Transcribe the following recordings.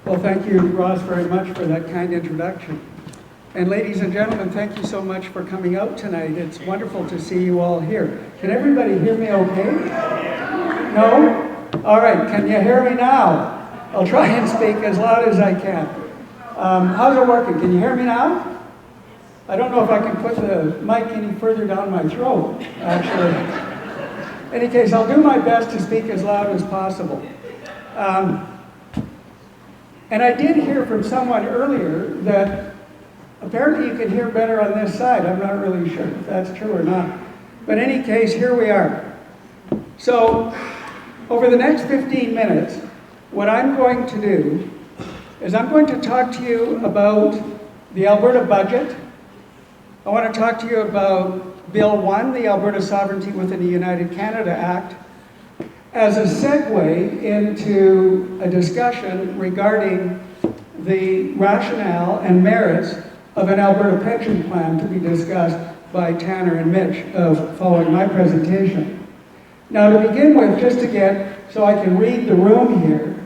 Well, thank you, Ross, very much for that kind introduction. And ladies and gentlemen, thank you so much for coming out tonight. It's wonderful to see you all here. Can everybody hear me okay? No? All right, can you hear me now? I'll try and speak as loud as I can. How's it working? Can you hear me now? I don't know if I can put the mic any further down my throat, actually. In any case, I'll do my best to speak as loud as possible. And I did hear from someone earlier that apparently you can hear better on this side. I'm not really sure if that's true or not. But in any case, here we are. So, over the next 15 minutes, what I'm going to do is I'm going to talk to you about the Alberta budget. I want to talk to you about Bill 1, the Alberta Sovereignty Within the United Canada Act, as a segue into a discussion regarding the rationale and merits of an Alberta pension plan to be discussed by Tanner and Mitch following my presentation. Now, to begin with, just to get, so I can read the room here,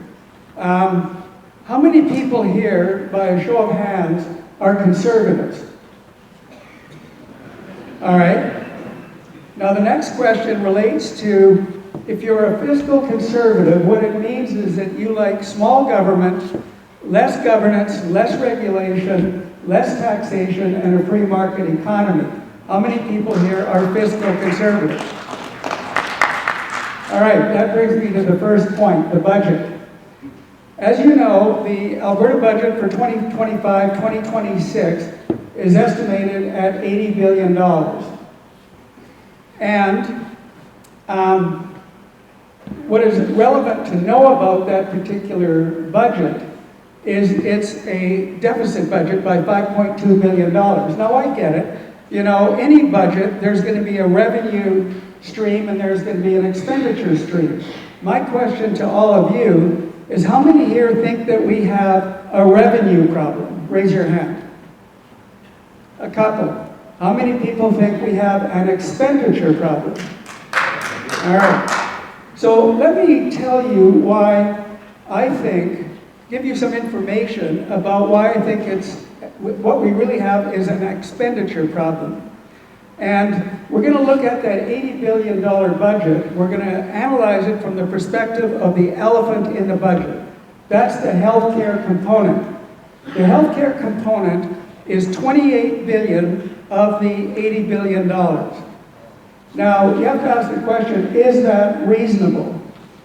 how many people here, by a show of hands, are conservatives? All right. Now, the next question relates to, if you're a fiscal conservative, what it means is that you like small government, less governance, less regulation, less taxation, and a free market economy. How many people here are fiscal conservatives? All right, that brings me to the first point, the budget. As you know, the Alberta budget for 2025-2026 is estimated at $80 billion. And what is relevant to know about that particular budget is it's a deficit budget by $5.2 billion. Now, I get it. You know, any budget, there's going to be a revenue stream and there's going to be an expenditure stream. My question to all of you is, how many here think that we have a revenue problem? Raise your hand. A couple. How many people think we have an expenditure problem? All right. So let me tell you why I think, give you some information about why I think what we really have is an expenditure problem. And we're going to look at that $80 billion budget. We're going to analyze it from the perspective of the elephant in the budget. That's the healthcare component. The healthcare component is $28 billion of the $80 billion. Now, you have to ask the question, is that reasonable?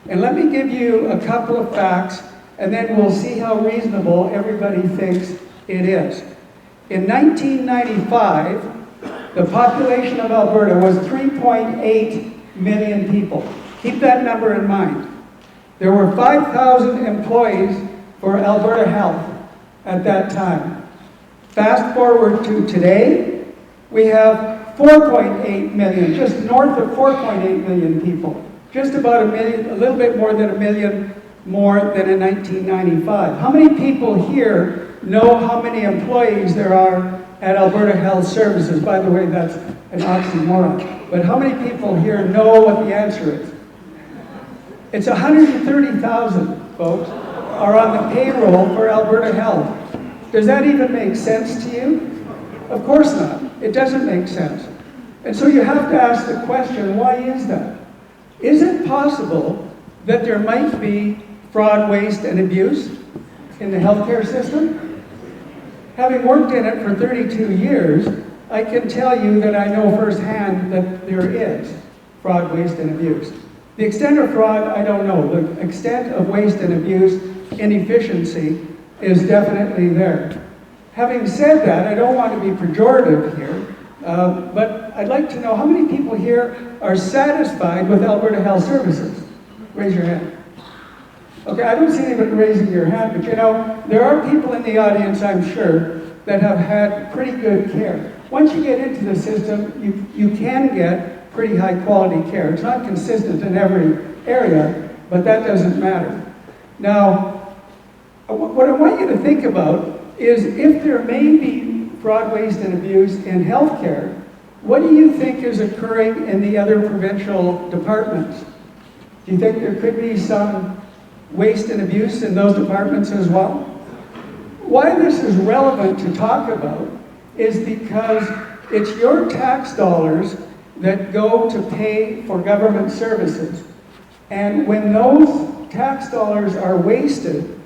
And let me give you a couple of facts, and then we'll see how reasonable everybody thinks it is. In 1995, the population of Alberta was 3.8 million people. Keep that number in mind. There were 5,000 employees for Alberta Health at that time. Fast forward to today, we have 4.8 million, just north of 4.8 million people. Just about a million, a little bit more than a million more than in 1995. How many people here know how many employees there are at Alberta Health Services? By the way, that's an oxymoron. But how many people here know what the answer is? It's 130,000 folks are on the payroll for Alberta Health. Does that even make sense to you? Of course not. It doesn't make sense. And so you have to ask the question, why is that? Is it possible that there might be fraud, waste, and abuse in the healthcare system? Having worked in it for 32 years, I can tell you that I know firsthand that there is fraud, waste, and abuse. The extent of fraud, I don't know. The extent of waste and abuse, inefficiency, is definitely there. Having said that, I don't want to be pejorative here, but I'd like to know how many people here are satisfied with Alberta Health Services? Raise your hand. Okay, I don't see anybody raising your hand, but you know, there are people in the audience, I'm sure, that have had pretty good care. Once you get into the system, you can get pretty high quality care. It's not consistent in every area, but that doesn't matter. Now, what I want you to think about is, if there may be fraud, waste, and abuse in healthcare, what do you think is occurring in the other provincial departments? Do you think there could be some waste and abuse in those departments as well? Why this is relevant to talk about is because it's your tax dollars that go to pay for government services. And when those tax dollars are wasted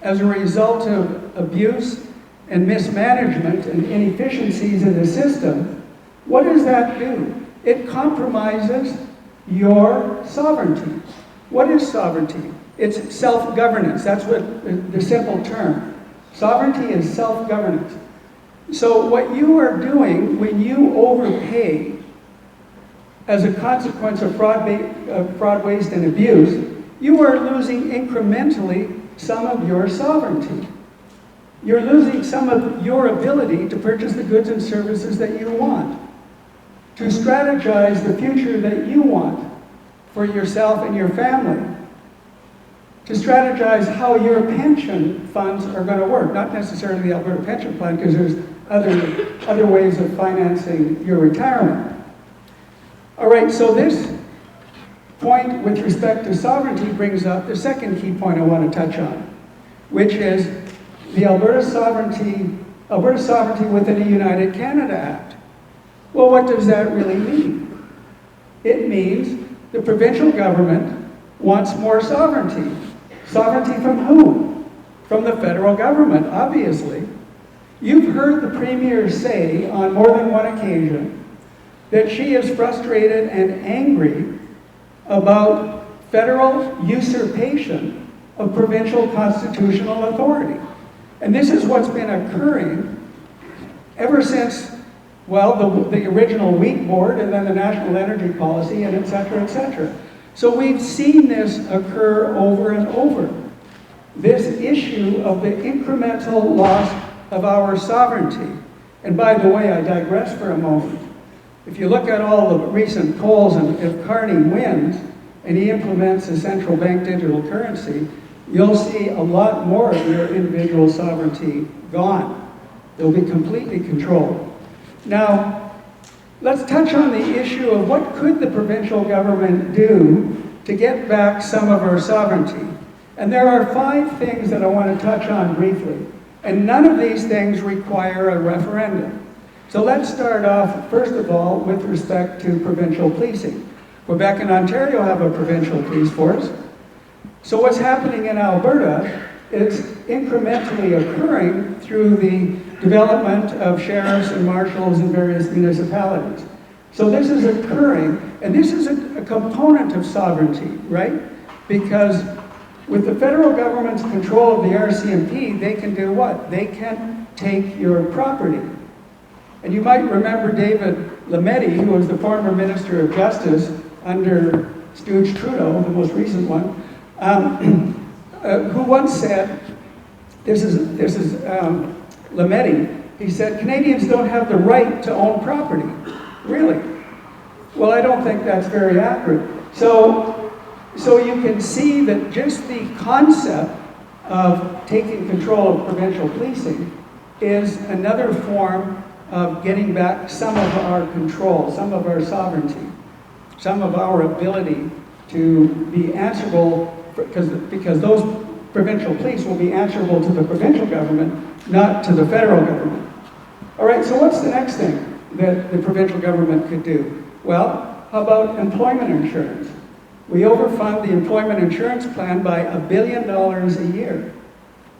as a result of abuse and mismanagement and inefficiencies in the system, what does that do? It compromises your sovereignty. What is sovereignty? It's self-governance. That's what the simple term. Sovereignty is self-governance. So what you are doing when you overpay as a consequence of fraud, waste, and abuse, you are losing incrementally some of your sovereignty. You're losing some of your ability to purchase the goods and services that you want, to strategize the future that you want for yourself and your family, to strategize how your pension funds are going to work, not necessarily the Alberta pension plan, because there's other ways of financing your retirement. All right, so this point with respect to sovereignty brings up the second key point I want to touch on, which is the Alberta sovereignty within the United Canada Act. Well, what does that really mean? It means the provincial government wants more sovereignty. Sovereignty from whom? From the federal government, obviously. You've heard the Premier say on more than one occasion that she is frustrated and angry about federal usurpation of provincial constitutional authority. And this is what's been occurring ever since, well, the original Wheat Board and then the National Energy Policy and et cetera, et cetera. So we've seen this occur over and over. This issue of the incremental loss of our sovereignty. And by the way, I digress for a moment. If you look at all the recent polls, and if Carney wins and he implements a central bank digital currency, you'll see a lot more of your individual sovereignty gone. They'll be completely controlled. Now, let's touch on the issue of what could the provincial government do to get back some of our sovereignty. And there are 5 things that I want to touch on briefly. And none of these things require a referendum. So let's start off, first of all, with respect to provincial policing. Quebec and Ontario have a provincial police force. So what's happening in Alberta, it's incrementally occurring through the development of sheriffs and marshals in various municipalities. So this is occurring, and this is a component of sovereignty, right? Because with the federal government's control of the RCMP, they can do what? They can take your property. And you might remember David Lametti, who was the former Minister of Justice under Stooge Trudeau, the most recent one, who once said, this is Lametti, he said, Canadians don't have the right to own property. Really? Well, I don't think that's very accurate. So you can see that just the concept of taking control of provincial policing is another form of getting back some of our control, some of our sovereignty, some of our ability to be answerable, because those provincial police will be answerable to the provincial government, not to the federal government. All right, so what's the next thing that the provincial government could do? Well, how about employment insurance? We overfund the employment insurance plan by $1 billion a year.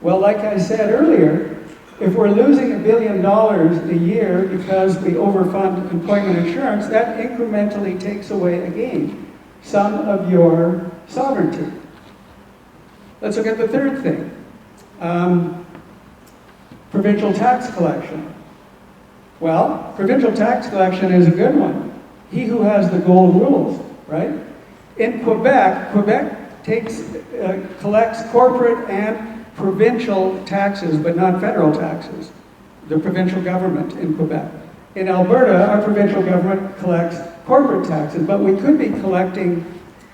Well, like I said earlier, if we're losing $1 billion a year because we overfund employment insurance, that incrementally takes away, again, some of your sovereignty. Let's look at the third thing. Provincial tax collection. Well, provincial tax collection is a good one. He who has the gold rules, right? In Quebec, collects corporate and provincial taxes, but not federal taxes. The provincial government in Quebec. In Alberta, our provincial government collects corporate taxes, but we could be collecting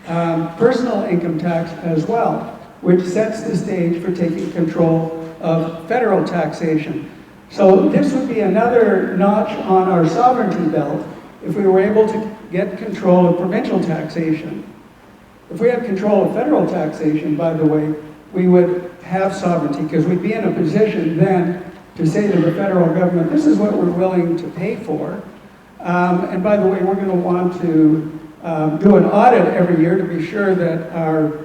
personal income tax as well, which sets the stage for taking control of federal taxation. So this would be another notch on our sovereignty belt if we were able to get control of provincial taxation. If we had control of federal taxation, by the way, we would have sovereignty, because we'd be in a position then to say to the federal government, this is what we're willing to pay for. And by the way, we're going to want to do an audit every year to be sure that our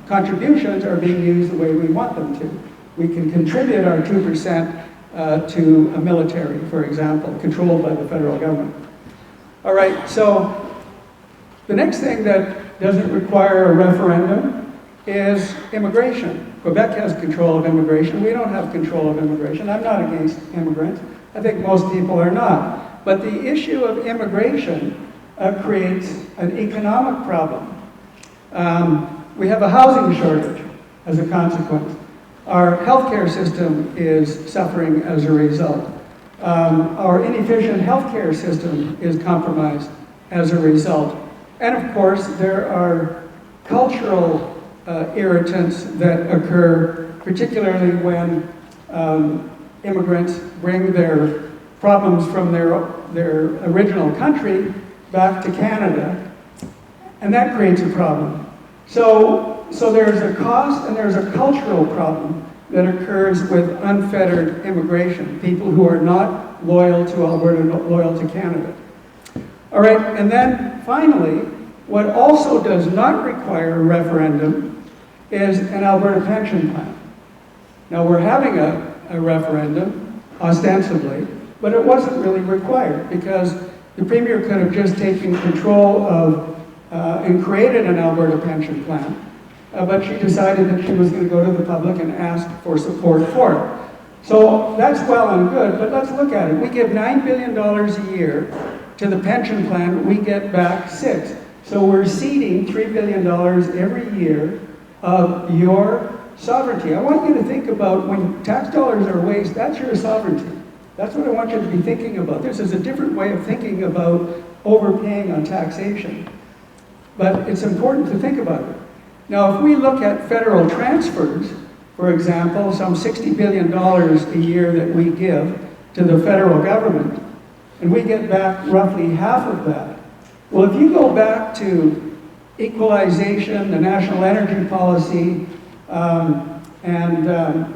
contributions are being used the way we want them to. We can contribute our 2% to a military, for example, controlled by the federal government. All right, so the next thing that doesn't require a referendum is immigration. Quebec has control of immigration. We don't have control of immigration. I'm not against immigrants. I think most people are not. But the issue of immigration creates an economic problem. We have a housing shortage as a consequence. Our healthcare system is suffering as a result. Our inefficient healthcare system is compromised as a result. And of course, there are cultural irritants that occur, particularly when immigrants bring their problems from their original country back to Canada, and that creates a problem. So there's a cost and there's a cultural problem that occurs with unfettered immigration, people who are not loyal to Alberta, not loyal to Canada. All right, and then finally, what also does not require a referendum is an Alberta pension plan. Now we're having a referendum, ostensibly, but it wasn't really required because the Premier could have just taken control of and created an Alberta pension plan, but she decided that she was going to go to the public and ask for support for it. So that's well and good, but let's look at it. We give $9 billion a year to the pension plan, we get back $6. So we're ceding $3 billion every year of your sovereignty. I want you to think about when tax dollars are waste, that's your sovereignty. That's what I want you to be thinking about. This is a different way of thinking about overpaying on taxation. But it's important to think about it. Now, if we look at federal transfers, for example, some $60 billion a year that we give to the federal government, and we get back roughly half of that. Well, if you go back to equalization, the national energy policy,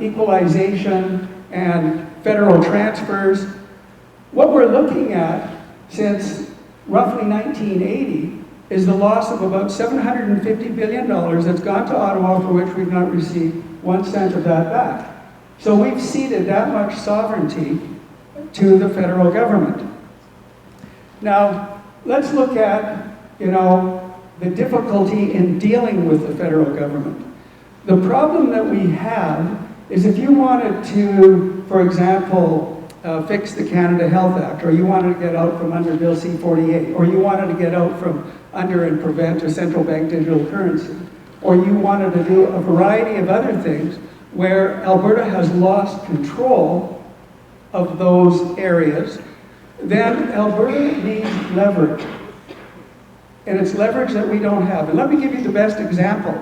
equalization and federal transfers, what we're looking at since roughly 1980 is the loss of about $750 billion that's gone to Ottawa, for which we've not received 1 cent of that back. So we've ceded that much sovereignty to the federal government. Now, let's look at, the difficulty in dealing with the federal government. The problem that we have is if you wanted to, for example, fix the Canada Health Act, or you wanted to get out from under Bill C-48, or you wanted to get out from under and prevent a central bank digital currency, or you wanted to do a variety of other things where Alberta has lost control of those areas, then Alberta needs leverage. And it's leverage that we don't have. And let me give you the best example.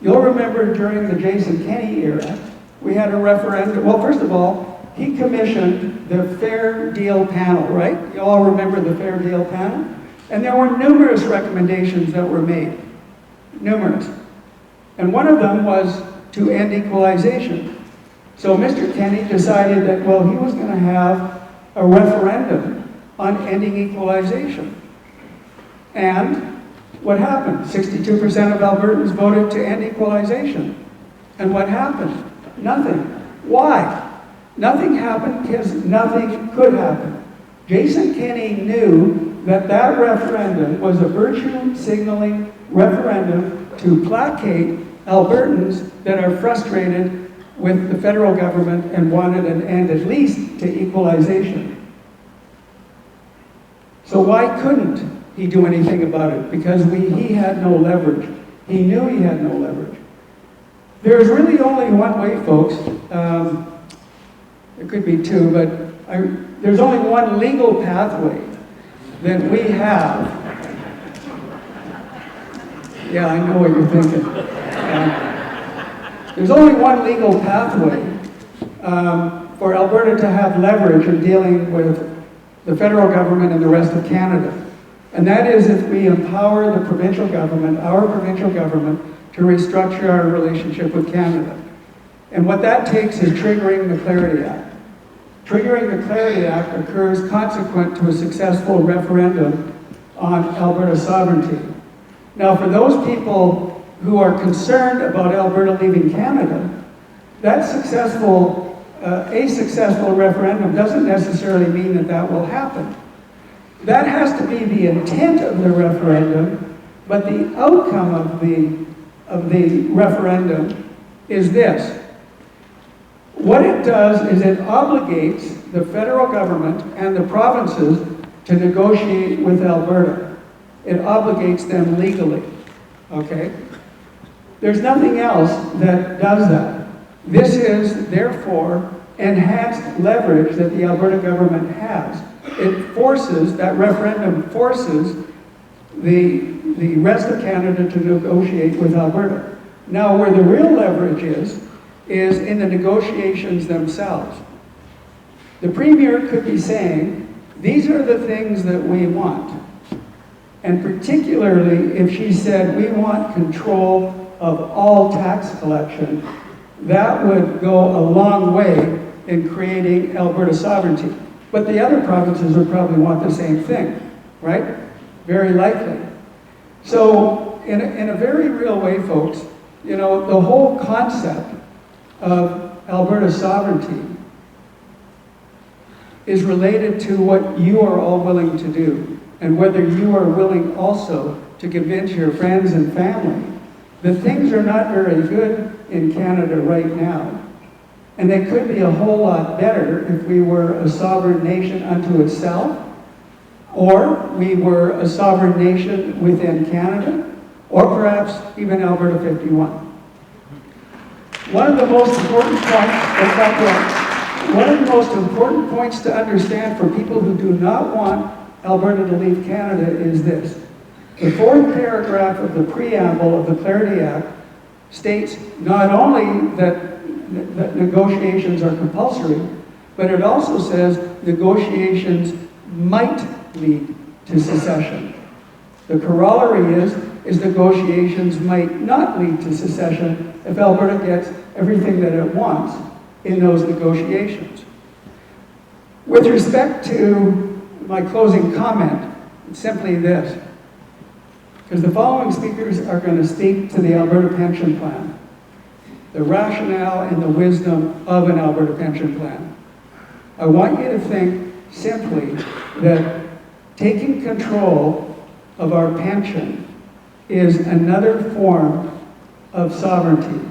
You'll remember during the Jason Kenney era, we had a referendum. Well, first of all, he commissioned the Fair Deal Panel, right? You all remember the Fair Deal Panel? And there were numerous recommendations that were made. Numerous. And one of them was to end equalization. So Mr. Kenney decided that, well, he was going to have a referendum on ending equalization. And what happened? 62% of Albertans voted to end equalization. And what happened? Nothing. Why? Nothing happened because nothing could happen. Jason Kenney knew that that referendum was a virtue signaling referendum to placate Albertans that are frustrated with the federal government and wanted an end at least to equalization. So why couldn't he do anything about it? Because he had no leverage. He knew he had no leverage. There's really only one way, folks. It could be two, but there's only one legal pathway that we have. Yeah, I know what you're thinking. There's only one legal pathway for Alberta to have leverage in dealing with the federal government and the rest of Canada. And that is if we empower the provincial government, our provincial government, to restructure our relationship with Canada. And what that takes is triggering the Clarity Act. Triggering the Clarity Act occurs consequent to a successful referendum on Alberta sovereignty. Now, for those people who are concerned about Alberta leaving Canada, that a successful referendum doesn't necessarily mean that that will happen. That has to be the intent of the referendum, but the outcome of the referendum is this. What it does is it obligates the federal government and the provinces to negotiate with Alberta. It obligates them legally, okay? There's nothing else that does that. This is, therefore, enhanced leverage that the Alberta government has. It forces, that referendum forces the rest of Canada to negotiate with Alberta. Now, where the real leverage is in the negotiations themselves. The Premier could be saying, these are the things that we want. And particularly if she said, we want control of all tax collection, that would go a long way in creating Alberta sovereignty. But the other provinces would probably want the same thing, right? Very likely. So in a very real way, folks, you know, the whole concept of Alberta sovereignty is related to what you are all willing to do, and whether you are willing also to convince your friends and family that things are not very good in Canada right now. And they could be a whole lot better if we were a sovereign nation unto itself, or we were a sovereign nation within Canada, or perhaps even Alberta 51. One of the most important points to understand for people who do not want Alberta to leave Canada is this. The fourth paragraph of the preamble of the Clarity Act states not only that negotiations are compulsory, but it also says negotiations might lead to secession. The corollary is negotiations might not lead to secession if Alberta gets everything that it wants in those negotiations. With respect to my closing comment, it's simply this, because the following speakers are going to speak to the Alberta Pension Plan, the rationale and the wisdom of an Alberta pension plan. I want you to think simply that taking control of our pension is another form of sovereignty.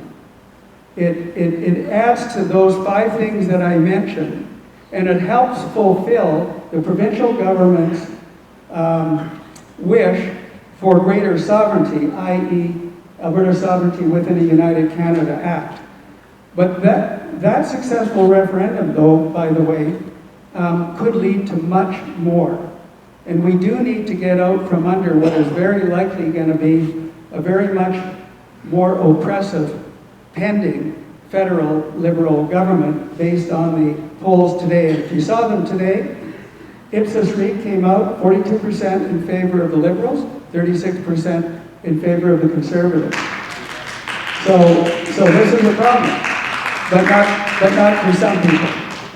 It adds to those 5 things that I mentioned, and it helps fulfill the provincial government's wish for greater sovereignty, i.e. Alberta sovereignty within a United Canada Act. But that successful referendum, though, by the way, could lead to much more. And we do need to get out from under what is very likely going to be a very much more oppressive, pending federal Liberal government based on the polls today. And if you saw them today, Ipsos Reid came out 42% in favor of the Liberals, 36% in favor of the Conservatives. So this is a problem, but not for some people.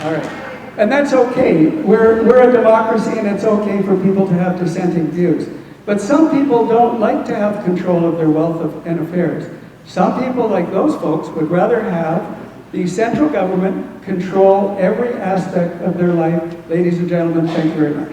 All right. And that's okay. We're a democracy, and it's okay for people to have dissenting views. But some people don't like to have control of their wealth and affairs. Some people, like those folks, would rather have the central government control every aspect of their life. Ladies and gentlemen, thank you very much.